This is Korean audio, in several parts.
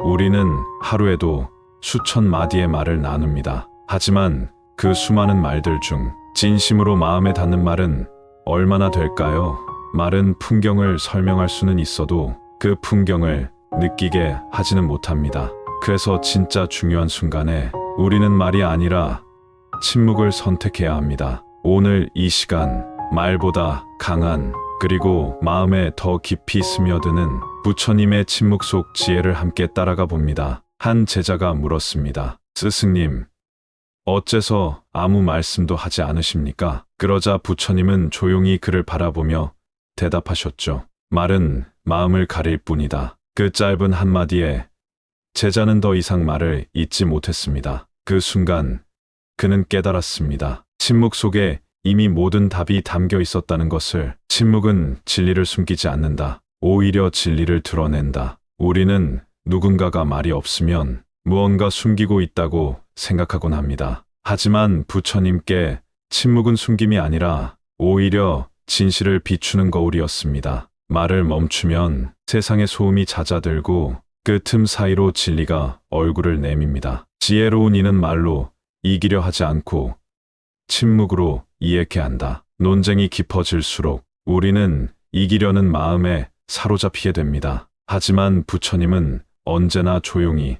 우리는 하루에도 수천 마디의 말을 나눕니다. 하지만 그 수많은 말들 중 진심으로 마음에 닿는 말은 얼마나 될까요? 말은 풍경을 설명할 수는 있어도 그 풍경을 느끼게 하지는 못합니다. 그래서 진짜 중요한 순간에 우리는 말이 아니라 침묵을 선택해야 합니다. 오늘 이 시간, 말보다 강한 그리고 마음에 더 깊이 스며드는 부처님의 침묵 속 지혜를 함께 따라가 봅니다. 한 제자가 물었습니다. 스승님, 어째서 아무 말씀도 하지 않으십니까? 그러자 부처님은 조용히 그를 바라보며 대답하셨죠. 말은 마음을 가릴 뿐이다. 그 짧은 한마디에 제자는 더 이상 말을 잇지 못했습니다. 그 순간 그는 깨달았습니다. 침묵 속에 이미 모든 답이 담겨 있었다는 것을. 침묵은 진리를 숨기지 않는다. 오히려 진리를 드러낸다. 우리는 누군가가 말이 없으면 무언가 숨기고 있다고 생각하곤 합니다. 하지만 부처님께 침묵은 숨김이 아니라 오히려 진실을 비추는 거울이었습니다. 말을 멈추면 세상의 소음이 잦아들고 그 틈 사이로 진리가 얼굴을 내밉니다. 지혜로운 이는 말로 이기려 하지 않고 침묵으로 이해케 한다. 논쟁이 깊어질수록 우리는 이기려는 마음에 사로잡히게 됩니다. 하지만 부처님은 언제나 조용히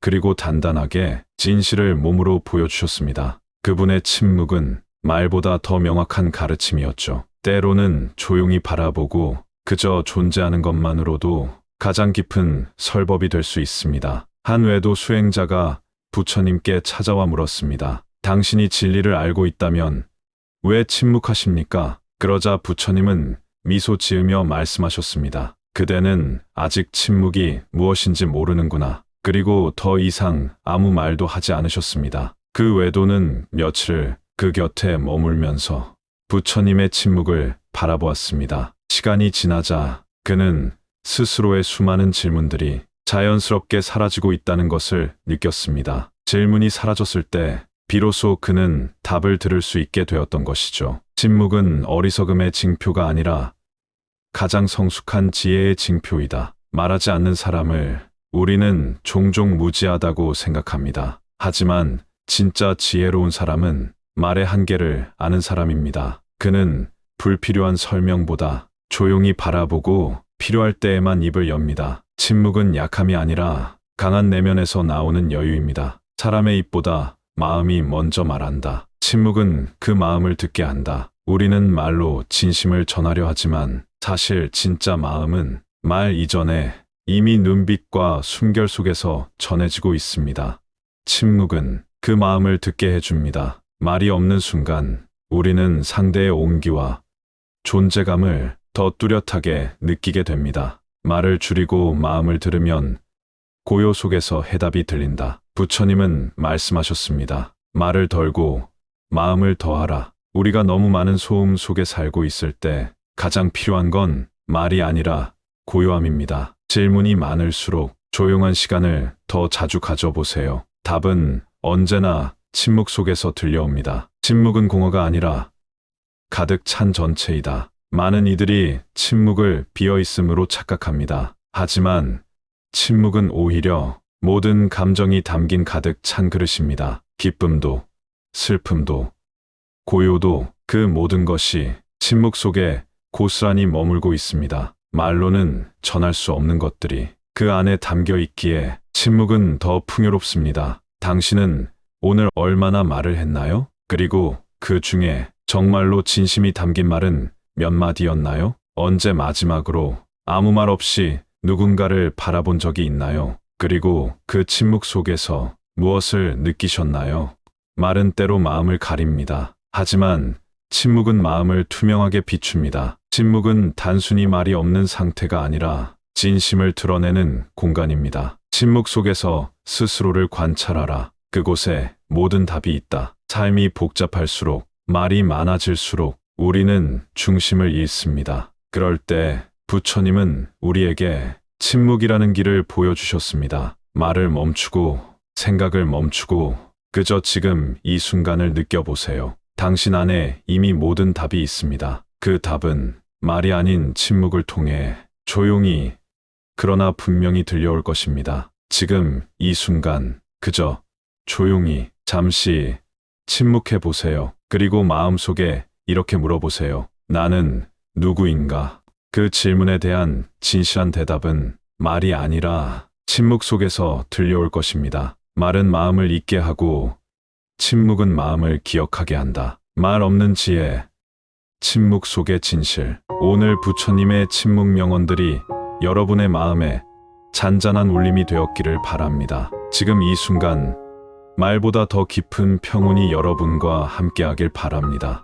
그리고 단단하게 진실을 몸으로 보여주셨습니다. 그분의 침묵은 말보다 더 명확한 가르침이었죠. 때로는 조용히 바라보고 그저 존재하는 것만으로도 가장 깊은 설법이 될 수 있습니다. 한 외도 수행자가 부처님께 찾아와 물었습니다. 당신이 진리를 알고 있다면 왜 침묵하십니까? 그러자 부처님은 미소 지으며 말씀하셨습니다. 그대는 아직 침묵이 무엇인지 모르는구나. 그리고 더 이상 아무 말도 하지 않으셨습니다. 그 외도는 며칠을 그 곁에 머물면서 부처님의 침묵을 바라보았습니다. 시간이 지나자 그는 스스로의 수많은 질문들이 자연스럽게 사라지고 있다는 것을 느꼈습니다. 질문이 사라졌을 때 비로소 그는 답을 들을 수 있게 되었던 것이죠. 침묵은 어리석음의 징표가 아니라 가장 성숙한 지혜의 징표이다. 말하지 않는 사람을 우리는 종종 무지하다고 생각합니다. 하지만 진짜 지혜로운 사람은 말의 한계를 아는 사람입니다. 그는 불필요한 설명보다 조용히 바라보고 필요할 때에만 입을 엽니다. 침묵은 약함이 아니라 강한 내면에서 나오는 여유입니다. 사람의 입보다 마음이 먼저 말한다. 침묵은 그 마음을 듣게 한다. 우리는 말로 진심을 전하려 하지만 사실 진짜 마음은 말 이전에 이미 눈빛과 숨결 속에서 전해지고 있습니다. 침묵은 그 마음을 듣게 해줍니다. 말이 없는 순간 우리는 상대의 온기와 존재감을 더 뚜렷하게 느끼게 됩니다. 말을 줄이고 마음을 들으면 고요 속에서 해답이 들린다. 부처님은 말씀하셨습니다. 말을 덜고 마음을 더하라. 우리가 너무 많은 소음 속에 살고 있을 때 가장 필요한 건 말이 아니라 고요함입니다. 질문이 많을수록 조용한 시간을 더 자주 가져보세요. 답은 언제나 침묵 속에서 들려옵니다. 침묵은 공허가 아니라 가득 찬 전체이다. 많은 이들이 침묵을 비어있음으로 착각합니다. 하지만 침묵은 오히려 모든 감정이 담긴 가득 찬 그릇입니다. 기쁨도, 슬픔도, 고요도 그 모든 것이 침묵 속에 고스란히 머물고 있습니다. 말로는 전할 수 없는 것들이 그 안에 담겨 있기에 침묵은 더 풍요롭습니다. 당신은 오늘 얼마나 말을 했나요? 그리고 그 중에 정말로 진심이 담긴 말은 몇 마디였나요? 언제 마지막으로 아무 말 없이 누군가를 바라본 적이 있나요? 그리고 그 침묵 속에서 무엇을 느끼셨나요? 말은 때로 마음을 가립니다. 하지만 침묵은 마음을 투명하게 비춥니다. 침묵은 단순히 말이 없는 상태가 아니라 진심을 드러내는 공간입니다. 침묵 속에서 스스로를 관찰하라. 그곳에 모든 답이 있다. 삶이 복잡할수록 말이 많아질수록 우리는 중심을 잃습니다. 그럴 때 부처님은 우리에게 침묵이라는 길을 보여주셨습니다. 말을 멈추고 생각을 멈추고 그저 지금 이 순간을 느껴보세요. 당신 안에 이미 모든 답이 있습니다. 그 답은 말이 아닌 침묵을 통해 조용히 그러나 분명히 들려올 것입니다. 지금 이 순간 그저 조용히 잠시 침묵해 보세요. 그리고 마음속에 이렇게 물어보세요. 나는 누구인가? 그 질문에 대한 진실한 대답은 말이 아니라 침묵 속에서 들려올 것입니다. 말은 마음을 잊게 하고 침묵은 마음을 기억하게 한다. 말 없는 지혜, 침묵 속의 진실. 오늘 부처님의 침묵 명언들이 여러분의 마음에 잔잔한 울림이 되었기를 바랍니다. 지금 이 순간 말보다 더 깊은 평온이 여러분과 함께하길 바랍니다.